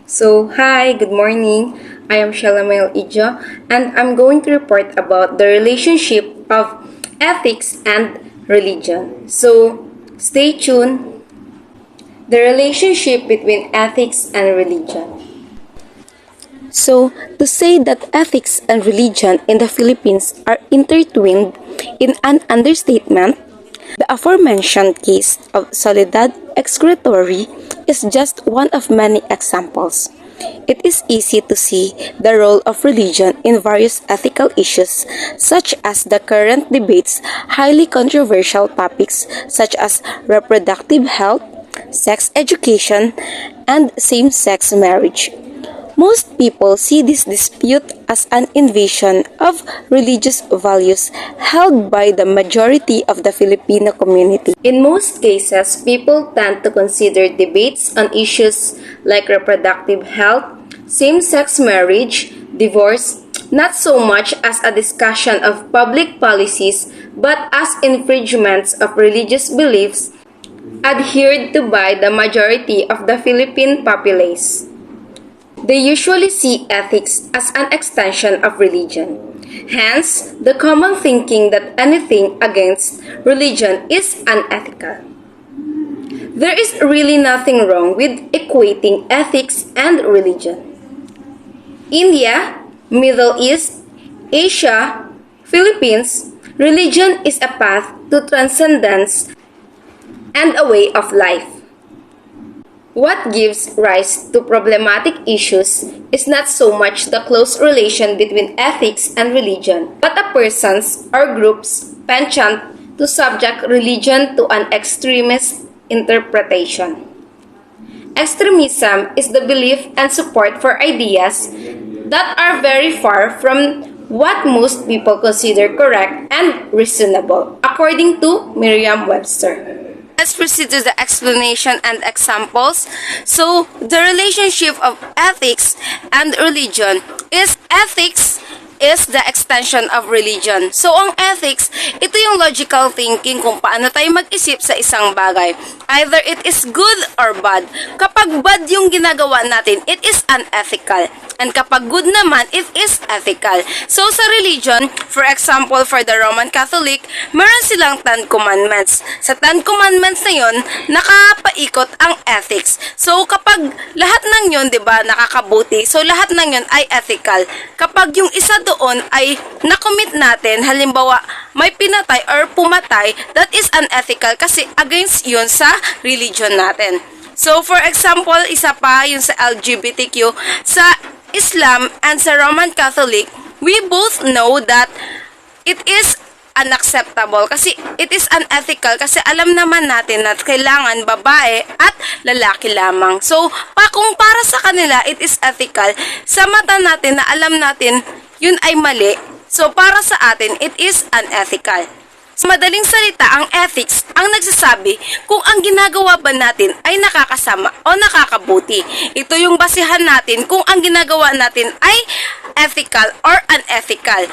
Hi, good morning. I am Shalamel Ijo, and I'm going to report about the relationship of ethics and religion. Stay tuned. The relationship between ethics and religion. To say that ethics and religion in the Philippines are intertwined in an understatement. The aforementioned case of Soledad Excretory is just one of many examples. It is easy to see the role of religion in various ethical issues, such as the current debates, highly controversial topics such as reproductive health, sex education, and same-sex marriage. Most people see this dispute as an invasion of religious values held by the majority of the Filipino community. In most cases, people tend to consider debates on issues like reproductive health, same-sex marriage, divorce, not so much as a discussion of public policies but as infringements of religious beliefs adhered to by the majority of the Philippine populace. They usually see ethics as an extension of religion. Hence, the common thinking that anything against religion is unethical. There is really nothing wrong with equating ethics and religion. India, Middle East, Asia, Philippines, religion is a path to transcendence and a way of life. What gives rise to problematic issues is not so much the close relation between ethics and religion, but a person's or group's penchant to subject religion to an extremist interpretation. Extremism is the belief and support for ideas that are very far from what most people consider correct and reasonable, according to Merriam-Webster. Let's proceed to the explanation and examples. The relationship of ethics and religion is ethics is the extension of religion. Ang ethics, ito yung logical thinking kung paano tayo mag-isip sa isang bagay. Either it is good or bad. Kapag bad yung ginagawa natin, it is unethical. And kapag good naman, it is ethical. Sa religion, for example, for the Roman Catholic, meron silang 10 commandments. Sa 10 commandments na yun, nakapaikot ang ethics. Kapag lahat ng yun, di ba, nakakabuti, lahat ng yun ay ethical. Kapag yung isa doon ay nakomit natin, halimbawa, may pinatay or pumatay, that is unethical kasi against yun sa religion natin. For example, isa pa yung sa LGBTQ, sa Islam and sa Roman Catholic, we both know that it is unacceptable kasi it is unethical kasi alam naman natin na kailangan babae at lalaki lamang. Kung para sa kanila it is ethical, sa mata natin na alam natin yun ay mali, para sa atin it is unethical. Sa madaling salita, ang ethics ang nagsasabi kung ang ginagawa ba natin ay nakakasama o nakakabuti. Ito yung basihan natin kung ang ginagawa natin ay ethical or unethical.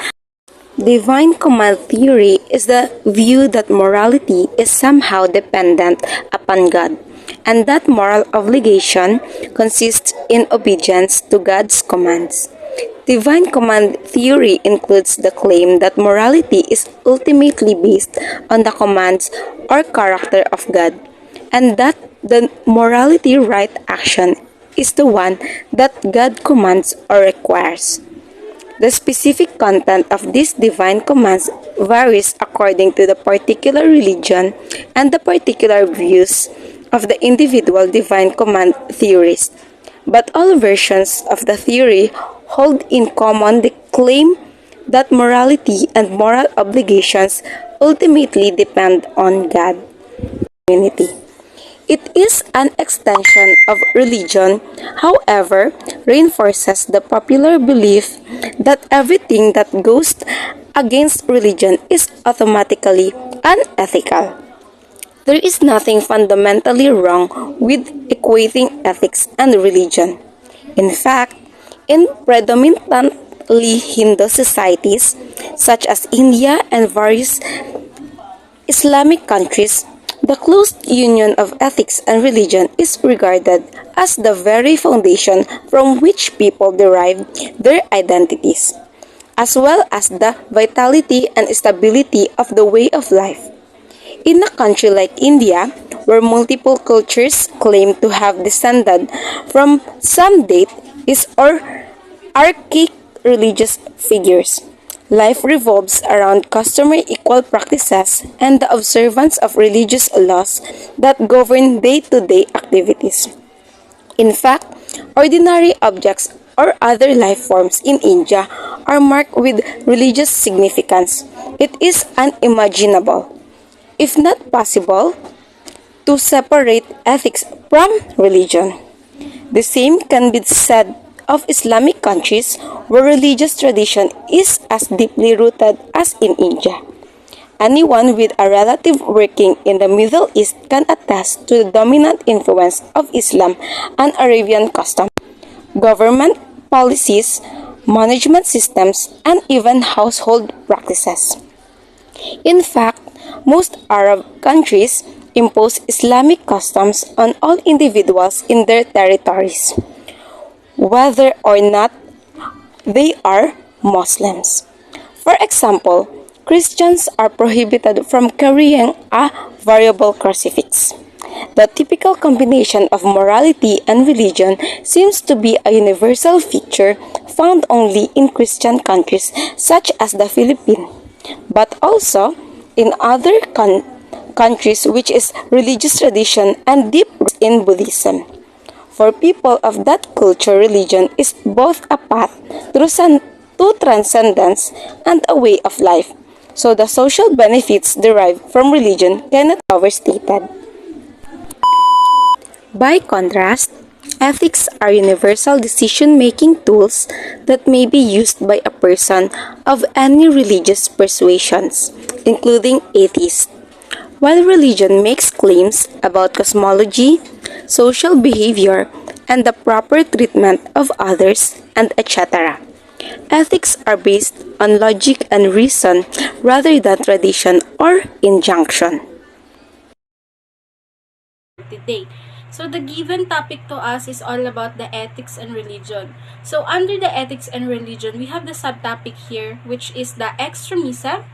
Divine command theory is the view that morality is somehow dependent upon God, and that moral obligation consists in obedience to God's commands. Divine command theory includes the claim that morality is ultimately based on the commands or character of God, and that the morality right action is the one that God commands or requires. The specific content of these divine commands varies according to the particular religion and the particular views of the individual divine command theorists. But all versions of the theory hold in common the claim that morality and moral obligations ultimately depend on God. It is an extension of religion, however, reinforces the popular belief that everything that goes against religion is automatically unethical. There is nothing fundamentally wrong with equating ethics and religion. In fact, in predominantly Hindu societies, such as India and various Islamic countries, The close union of ethics and religion is regarded as the very foundation from which people derive their identities, as well as the vitality and stability of the way of life. In a country like India, where multiple cultures claim to have descended from some deities or archaic religious figures, life revolves around customary equal practices and the observance of religious laws that govern day-to-day activities. In fact, ordinary objects or other life forms in India are marked with religious significance. It is unimaginable, if not possible, to separate ethics from religion. The same can be said of Islamic countries where religious tradition is as deeply rooted as in India. Anyone with a relative working in the Middle East can attest to the dominant influence of Islam and Arabian customs, government policies, management systems, and even household practices. In fact, most Arab countries impose Islamic customs on all individuals in their territories, whether or not they are Muslims. For example, Christians are prohibited from carrying a variable crucifix. The typical combination of morality and religion seems to be a universal feature found only in Christian countries such as the Philippines, but also in other countries which is religious tradition and deep roots in Buddhism. For people of that culture, religion is both a path to transcendence and a way of life. So the social benefits derived from religion cannot be overstated. By contrast, ethics are universal decision-making tools that may be used by a person of any religious persuasions, including atheists. While religion makes claims about cosmology, social behavior, and the proper treatment of others, and etc., ethics are based on logic and reason rather than tradition or injunction. Today. So the given topic to us is all about the ethics and religion. So under the ethics and religion, we have the subtopic here, which is the extremism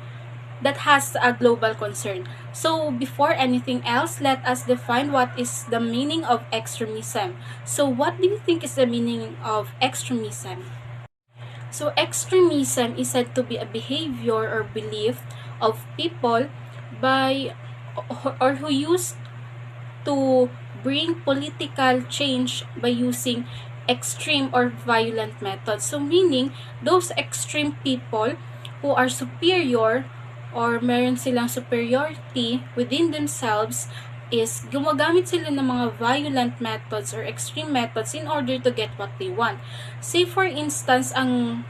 that has a global concern. So before anything else, let us define what is the meaning of extremism. So what do you think is the meaning of extremism? So extremism is said to be a behavior or belief of people by or who use to bring political change by using extreme or violent methods. So meaning, those extreme people who are superior or meron silang superiority within themselves is gumagamit sila ng mga violent methods or extreme methods in order to get what they want. Say for instance, ang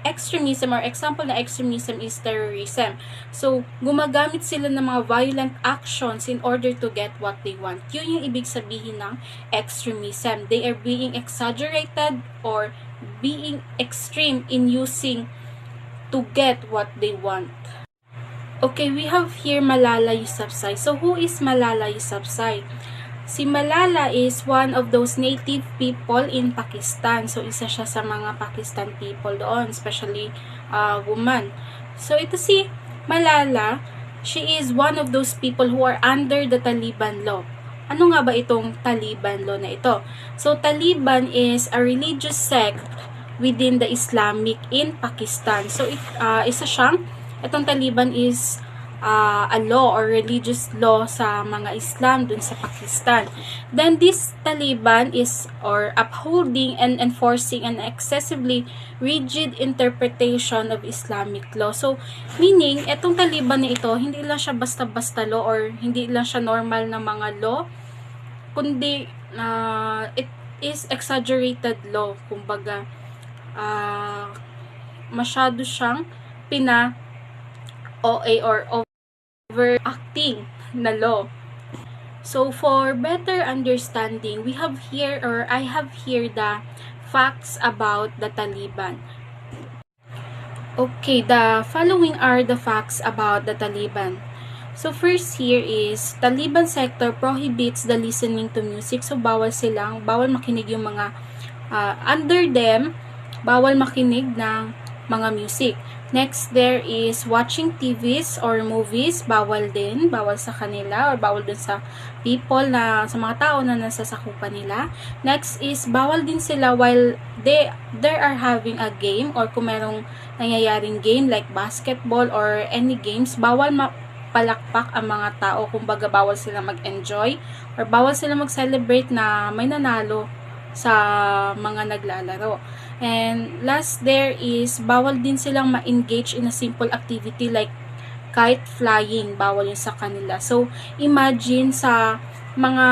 extremism or example na extremism is terrorism. So, gumagamit sila ng mga violent actions in order to get what they want. Yun yung ibig sabihin ng extremism. They are being exaggerated or being extreme in using to get what they want. Okay, we have here Malala Yousafzai. So, who is Malala Yousafzai? Si Malala is one of those native people in Pakistan. So, isa siya sa mga Pakistan people doon, especially woman. So, ito si Malala, she is one of those people who are under the Taliban law. Ano nga ba itong Taliban law na ito? So, Taliban is a religious sect within the Islamic in Pakistan. So, itong Taliban is a law or religious law sa mga Islam dun sa Pakistan. Then this Taliban is or upholding and enforcing an excessively rigid interpretation of Islamic law. So meaning etong Taliban na ito hindi lang siya basta-basta law or hindi lang siya normal na mga law, kundi it is exaggerated law. Kumbaga masyado siyang OA or overacting na law. So for better understanding, we have here or I have here the facts about the Taliban. Okay, the following are the facts about the Taliban. So first here is Taliban sector prohibits the listening to music. So bawal makinig yung mga under them, bawal makinig ng mga music. Next, there is watching TVs or movies, bawal sa kanila or bawal din sa people sa mga tao na nasasakupan nila. Next is bawal din sila while they are having a game or kung merong nangyayaring game like basketball or any games, bawal palakpak ang mga tao, kumbaga bawal sila mag-enjoy or bawal sila mag-celebrate na may nanalo sa mga naglalaro. And last there is bawal din silang ma-engage in a simple activity like kite flying, bawal yun sa kanila. So imagine sa mga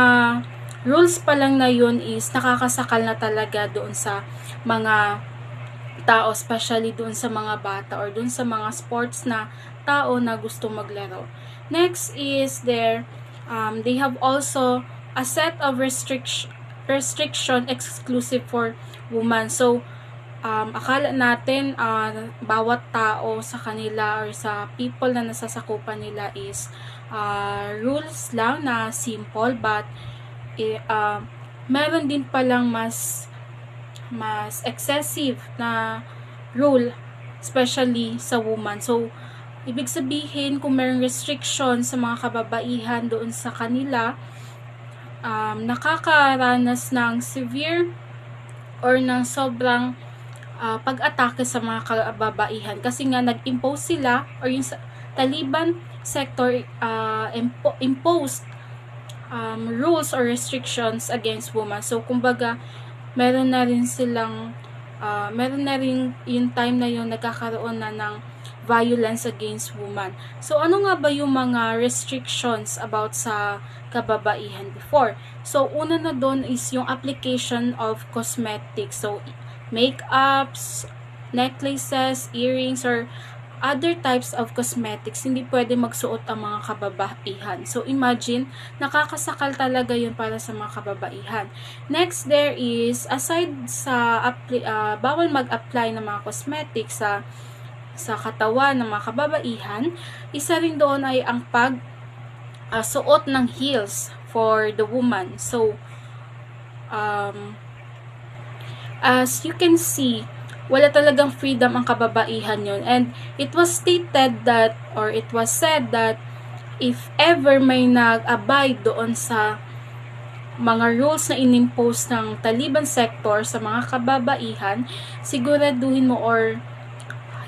rules pa lang na yun is nakakasakal na talaga doon sa mga tao, especially doon sa mga bata or doon sa mga sports na tao na gusto maglaro. Next is they have also a set of restriction exclusive for women. So akala natin bawat tao sa kanila or sa people na nasasakupan nila is rules lang na simple, but meron din palang mas excessive na rule, especially sa woman. So ibig sabihin, kung mayroong restriction sa mga kababaihan doon sa kanila, nakakaranas ng severe or ng sobrang pag-atake sa mga kababaihan kasi nga nag-impose sila or yung Taliban sector imposed rules or restrictions against women. So kumbaga meron na rin yung time na yung nagkakaroon na ng violence against women. So ano nga ba yung mga restrictions about sa kababaihan before? So una na doon is yung application of cosmetics. So makeups, necklaces, earrings, or other types of cosmetics, hindi pwede magsuot ang mga kababaihan. So imagine, nakakasakal talaga yun para sa mga kababaihan. Next, there is, aside sa bawal mag-apply ng mga cosmetics sa katawan ng mga kababaihan, isa rin doon ay ang suot ng heels for the woman. So as you can see, wala talagang freedom ang kababaihan yun. And it was stated that, or it was said that, if ever may nag-abide doon sa mga rules na inimpose ng Taliban sector sa mga kababaihan, siguraduhin mo or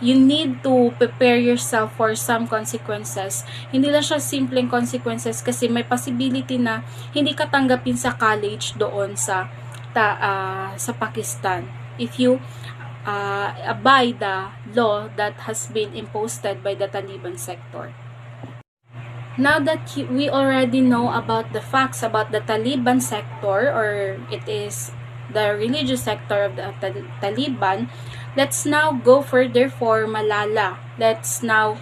you need to prepare yourself for some consequences. Hindi lang siya simpleng consequences kasi may possibility na hindi ka tanggapin sa college doon sa Pakistan if you abide the law that has been imposed by the Taliban sector. Now that we already know about the facts about the Taliban sector, or it is the religious sector of the Taliban, let's now go further for Malala. Let's now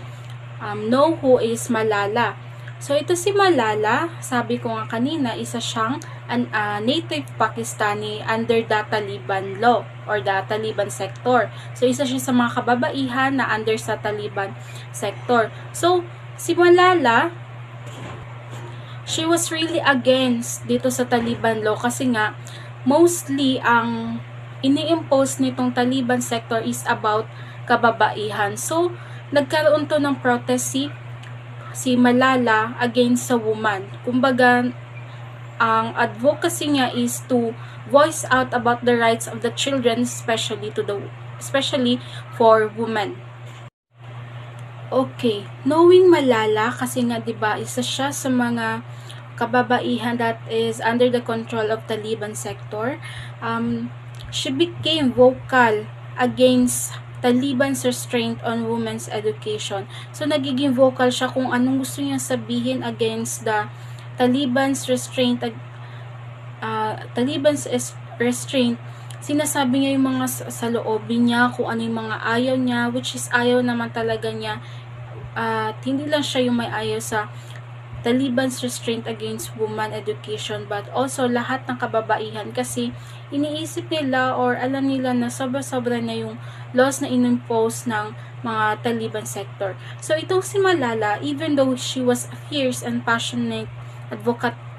know who is Malala. So ito si Malala, sabi ko nga kanina, isa siyang native Pakistani under the Taliban law or the Taliban sector. So isa siya sa mga kababaihan na under sa Taliban sector. So si Malala, she was really against dito sa Taliban law kasi nga mostly ang ini-impose nitong Taliban sector is about kababaihan. So nagkaroon to ng protest si Malala against sa woman. Kumbaga, ang advocacy niya is to voice out about the rights of the children, especially for women. Okay, knowing Malala kasi nga 'di ba, isa siya sa mga kababaihan that is under the control of Taliban sector. She became vocal against Taliban's restraint on women's education. So, nagiging vocal siya kung anong gusto niya sabihin against the Taliban's restraint. Sinasabi niya yung mga sa loobin niya, kung ano yung mga ayaw niya, which is ayaw naman talaga niya. Hindi lang siya yung may ayaw sa Taliban's restraint against women education, but also lahat ng kababaihan kasi iniisip nila or alam nila na sobra-sobra na yung laws na inimpose ng mga Taliban sector. So itong si Malala, even though she was a fierce and passionate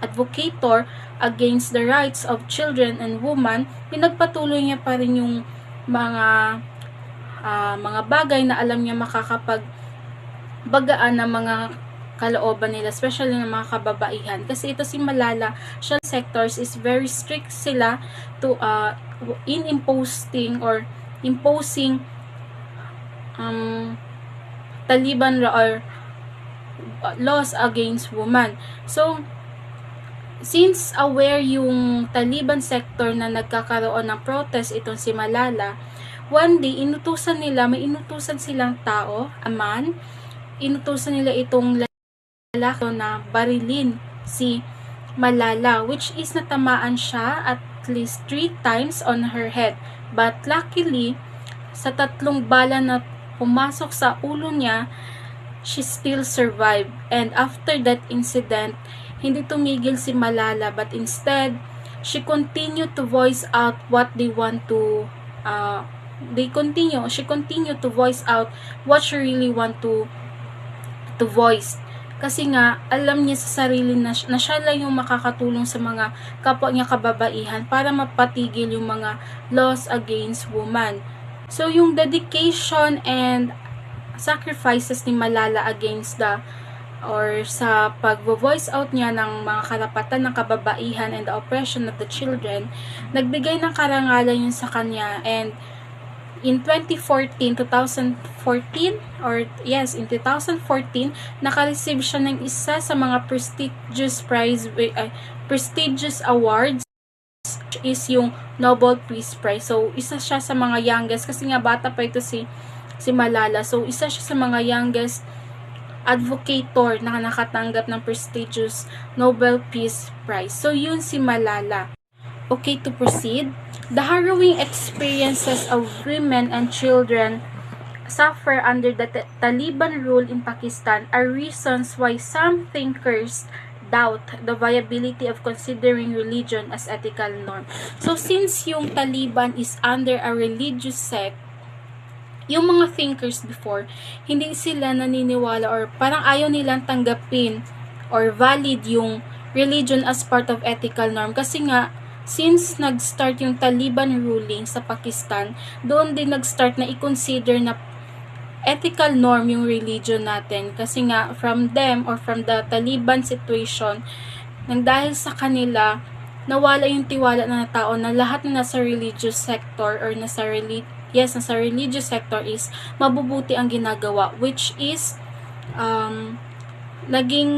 advocator against the rights of children and women, pinagpatuloy niya pa rin yung mga bagay na alam niya makakapagbagaan ng mga kalooban nila, especially ng mga kababaihan. Kasi ito si Malala, social sectors is very strict sila to imposing Taliban or laws against women. So since aware yung Taliban sector na nagkakaroon ng protest itong si Malala, one day may inutusan silang tao, a man, inutusan nila itong lalaki na barilin si Malala, which is natamaan siya at least 3 times on her head. But luckily, sa 3 bala na pumasok sa ulo niya, she still survived. And after that incident, hindi tumigil si Malala, but instead, she continued to voice out what they want to she continued to voice out what she really want to voice. Kasi nga, alam niya sa sarili na siya lang yung makakatulong sa mga kapwa niya kababaihan para mapatigil yung mga laws against women. So, yung dedication and sacrifices ni Malala against sa pag-voice out niya ng mga karapatan ng kababaihan and the oppression of the children, nagbigay ng karangalan yun sa kanya. And in 2014, naka-receive siya ng isa sa mga prestigious awards, which is yung Nobel Peace Prize. So, isa siya sa mga youngest, kasi nga bata pa ito si Malala. So, isa siya sa mga youngest advocator na nakatanggap ng prestigious Nobel Peace Prize. So, yun si Malala. Okay, to proceed. The harrowing experiences of women and children suffer under the Taliban rule in Pakistan are reasons why some thinkers doubt the viability of considering religion as ethical norm. So, since yung Taliban is under a religious sect, yung mga thinkers before, hindi sila naniniwala or parang ayaw nilang tanggapin or valid yung religion as part of ethical norm. Kasi nga, since nag-start yung Taliban ruling sa Pakistan, doon din nag-start na i-consider na ethical norm yung religion natin. Kasi nga, from them or from the Taliban situation, nang dahil sa kanila, nawala yung tiwala na tao na lahat na nasa religious sector or nasa religious sector is mabubuti ang ginagawa, which is naging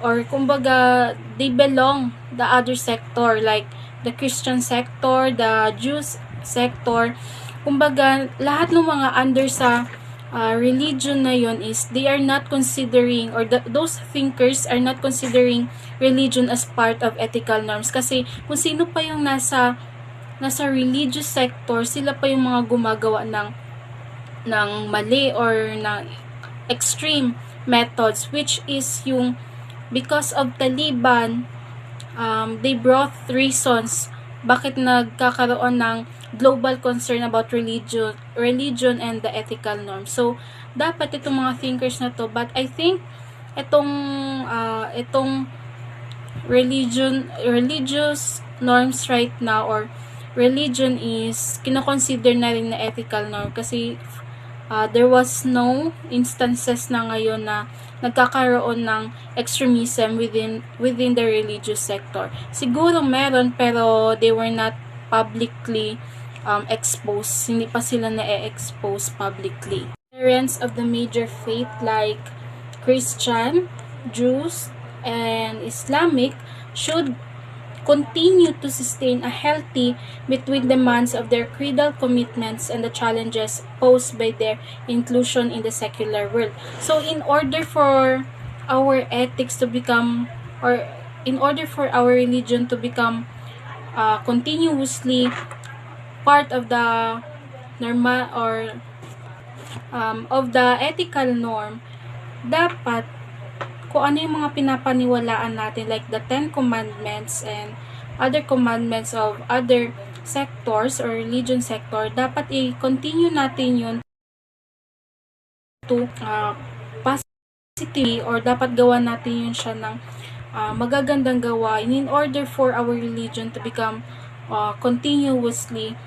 or kumbaga they belong the other sector, like the Christian sector, the Jews sector. Kumbaga lahat ng mga under sa religion na yon is they are not considering, or those thinkers are not considering religion as part of ethical norms. Kasi kung sino pa yung nasa religious sector, sila pa yung mga gumagawa ng mali or ng extreme methods, which is yung because of Taliban, they brought reasons bakit nagkakaroon ng global concern about religion and the ethical norms. So, dapat itong mga thinkers na to, but I think itong religious norms right now, or religion is kinoconsider na rin na ethical norm, kasi there was no instances na ngayon na nagkakaroon ng extremism within the religious sector. Siguro meron, pero they were not publicly exposed. Hindi pa sila na-expose publicly. Parents of the major faith like Christian, Jews, and Islamic should continue to sustain a healthy between demands of their creedal commitments and the challenges posed by their inclusion in the secular world. So, in order for our ethics to become, or in order for our religion to become continuously part of the normal or of the ethical norm, dapat kung ano yung mga pinapaniwalaan natin, like the 10 commandments and other commandments of other sectors or religion sector, dapat i-continue natin yun to positively, or dapat gawa natin yun siya ng magagandang gawain in order for our religion to become continuously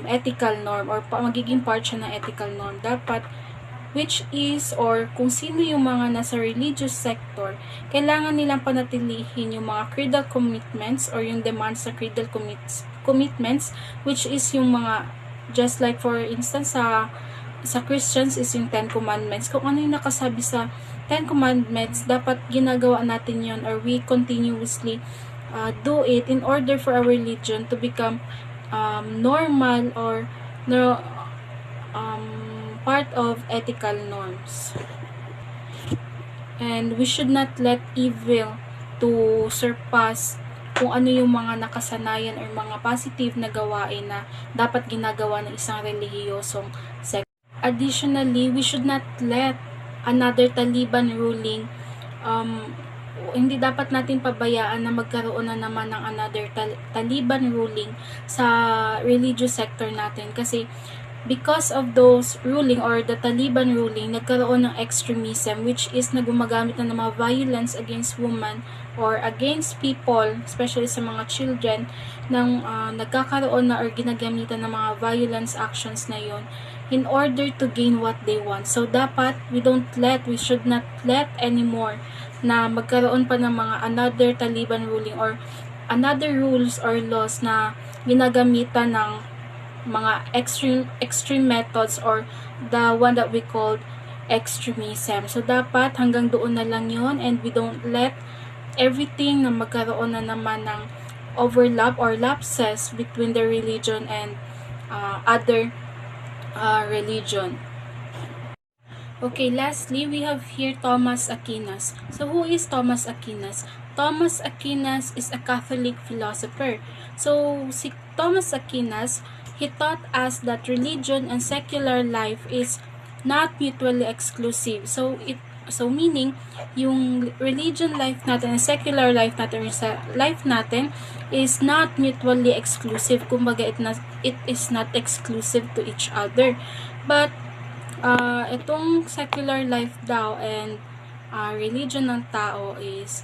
ethical norm, or magiging part siya ng ethical norm. Dapat, which is, or kung sino yung mga nasa religious sector, kailangan nilang panatilihin yung mga creedal commitments or yung demands sa creedal commitments, which is yung mga, just like for instance sa Christians is yung 10 Commandments. Kung ano yung nakasabi sa 10 Commandments, dapat ginagawa natin yon, or we continuously do it in order for our religion to become normal, or part of ethical norms. And we should not let evil to surpass kung ano yung mga nakasanayan or mga positive na gawain na dapat ginagawa ng isang relihiyosong sect. Additionally, we should not let another Taliban ruling, hindi dapat natin pabayaan na magkaroon na naman ng another Taliban ruling sa religious sector natin, kasi because of those ruling or the Taliban ruling, nagkaroon ng extremism, which is nagumagamit na ng mga violence against women or against people, especially sa mga children, ng nagkakaroon na or ginagamitan ng mga violence actions na yon in order to gain what they want. So dapat we should not let anymore na magkaroon pa ng mga another Taliban ruling or another rules or laws na ginagamitan ng mga extreme methods, or the one that we called extremism. So dapat hanggang doon na lang yon, and we don't let everything na magkaroon na naman ng overlap or lapses between the religion and other religion. Okay, lastly, we have here Thomas Aquinas. So who is Thomas Aquinas? Thomas Aquinas is a Catholic philosopher. So si Thomas Aquinas, he taught us that religion and secular life is not mutually exclusive. So meaning, yung religion life natin and secular life natin, life natin is not mutually exclusive. Kumbaga, it is not exclusive to each other. But itong secular life daw and religion ng tao is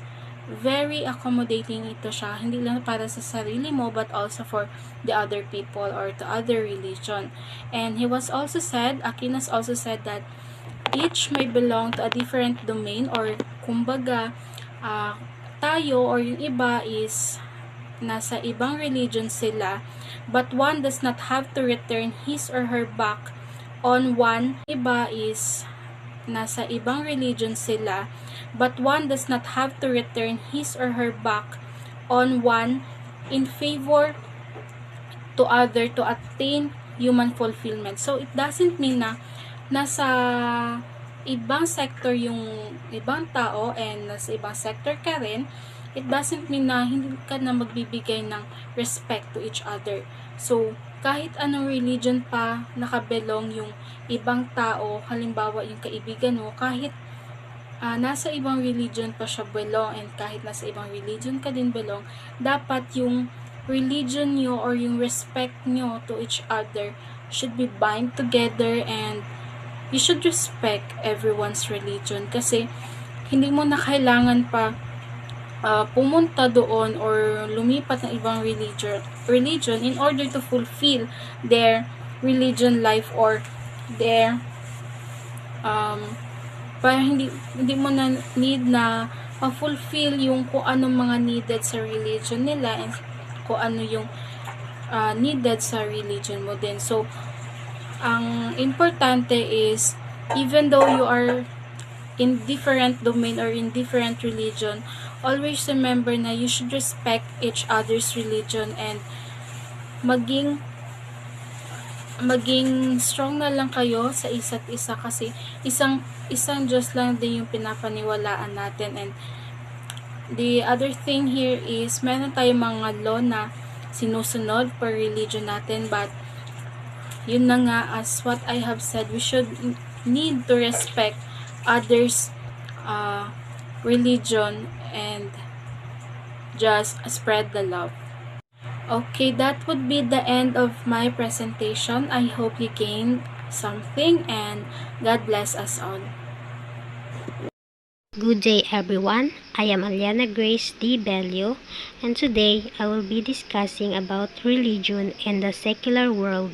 very accommodating ito siya, hindi lang para sa sarili mo but also for the other people or the other religion. And Aquinas also said that each may belong to a different domain, or kumbaga tayo or yung iba is nasa ibang religion sila, but one does not have to return his or her back on one. Iba is nasa ibang religion sila, but one does not have to return his or her back on one in favor to other to attain human fulfillment. So it doesn't mean na nasa ibang sector yung ibang tao and nasa ibang sector ka rin. It doesn't mean na hindi ka na magbibigay ng respect to each other. So kahit anong religion pa nakabelong yung ibang tao, halimbawa yung kaibigan mo, kahit nasa ibang religion pa siya belong, and kahit nasa ibang religion ka din belong, dapat yung religion nyo or yung respect nyo to each other should be bind together, and you should respect everyone's religion, kasi hindi mo na kailangan pa pumunta doon or lumipat ng ibang religion in order to fulfill their religion life or their para hindi mo na need na fulfill yung kung anong mga needed sa religion nila and kung ano yung needed sa religion mo din. So ang importante is, even though you are in different domain or in different religion, always remember na you should respect each other's religion and maging strong na lang kayo sa isa't isa, kasi isang Diyos lang din yung pinapaniwalaan natin. And the other thing here is, meron tayong mga law na sinusunod per religion natin, but yun na nga, as what I have said, we should need to respect others religion and just spread the love. Okay, that would be the end of my presentation. I hope you gained something, and God bless us all. Good day everyone, I am Aliana Grace D. Bello, and today I will be discussing about religion and the secular world.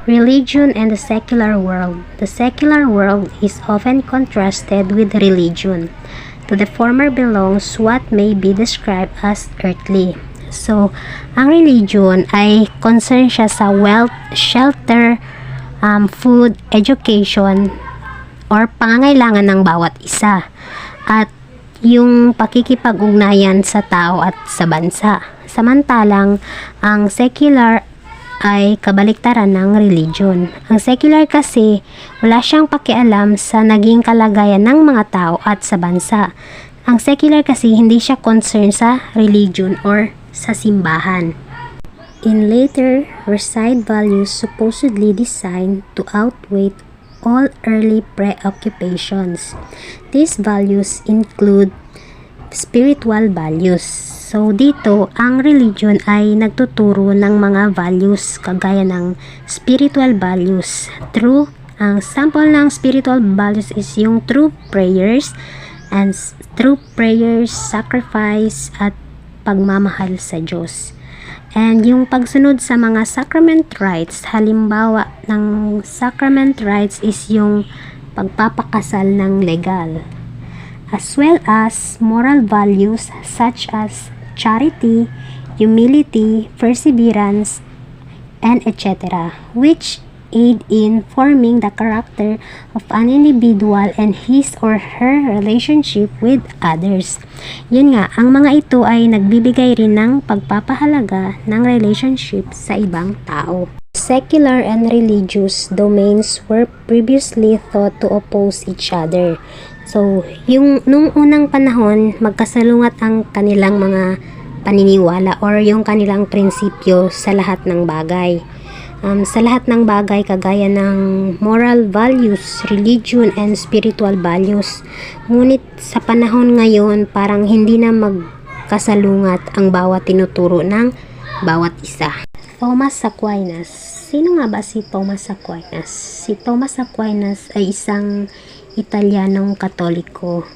Religion and the secular world. The secular world is often contrasted with religion. To the former belongs what may be described as earthly. So, ang religion ay concern siya sa wealth, shelter, food, education, or pangangailangan ng bawat isa. At yung pakikipag-ugnayan sa tao at sa bansa. Samantalang, ang secular ay kabaliktaran ng religion. Ang secular kasi, wala siyang pakialam sa naging kalagayan ng mga tao at sa bansa. Ang secular kasi, hindi siya concerned sa religion or sa simbahan. In later, reside values supposedly designed to outweigh all early preoccupations. These values include spiritual values. So, dito, ang religion ay nagtuturo ng mga values kagaya ng spiritual values. Ang sample ng spiritual values is yung through prayers, sacrifice, at pagmamahal sa Diyos. And yung pagsunod sa mga sacrament rites, halimbawa ng sacrament rites is yung pagpapakasal ng legal. As well as moral values such as charity, humility, perseverance, and etc., which aid in forming the character of an individual and his or her relationship with others. Yun nga, ang mga ito ay nagbibigay rin ng pagpapahalaga ng relationship sa ibang tao. Secular and religious domains were previously thought to oppose each other. So, nung unang panahon, magkasalungat ang kanilang mga paniniwala or yung kanilang prinsipyo sa lahat ng bagay. Sa lahat ng bagay kagaya ng moral values, religion, and spiritual values. Ngunit sa panahon ngayon, parang hindi na magkasalungat ang bawat tinuturo ng bawat isa. Thomas Aquinas. Sino nga ba si Thomas Aquinas? Si Thomas Aquinas ay isang Italianong Katoliko.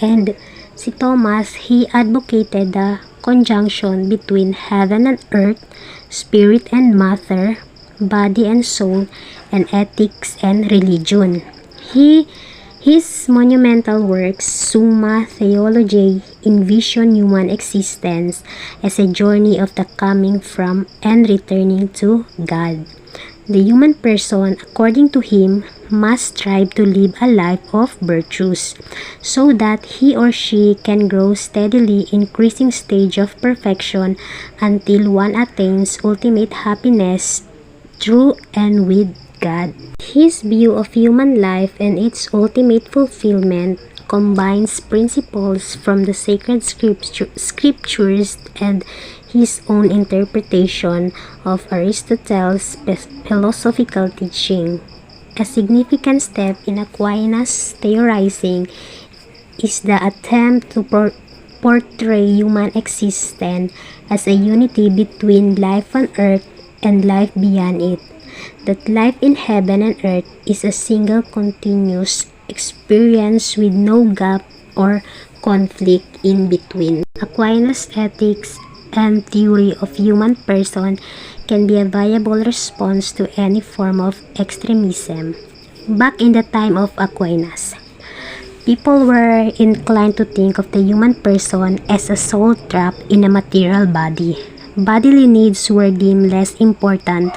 And si Thomas, he advocated the conjunction between heaven and earth, spirit and matter, body and soul, and ethics and religion. His monumental works, Summa Theologiae, envision human existence as a journey of the coming from and returning to God. The human person, according to him, must strive to live a life of virtues so that he or she can grow steadily increasing stage of perfection until one attains ultimate happiness through and with God. His view of human life and its ultimate fulfillment combines principles from the sacred scriptures and his own interpretation of Aristotle's philosophical teaching. A significant step in Aquinas' theorizing is the attempt to portray human existence as a unity between life on earth and life beyond it. That life in heaven and earth is a single continuous experience with no gap or conflict in between. Aquinas' ethics and theory of human person can be a viable response to any form of extremism. Back in the time of Aquinas, people were inclined to think of the human person as a soul trapped in a material body. Bodily needs were deemed less important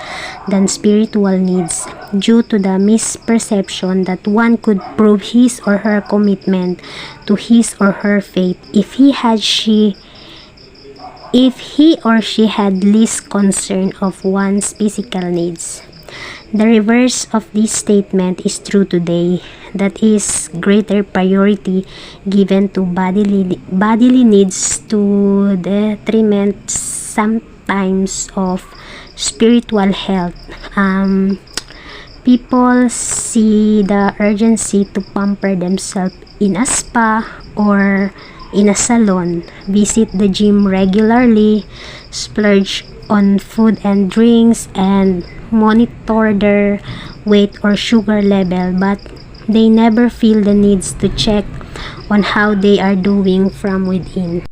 than spiritual needs due to the misperception that one could prove his or her commitment to his or her faith if he or she had least concern of one's physical needs. The reverse of this statement is true today. That is, greater priority given to bodily needs to the detriment sometimes of spiritual health. People see the urgency to pamper themselves in a spa or in a salon, visit the gym regularly, splurge on food and drinks and monitor their weight or sugar level, but they never feel the needs to check on how they are doing from within.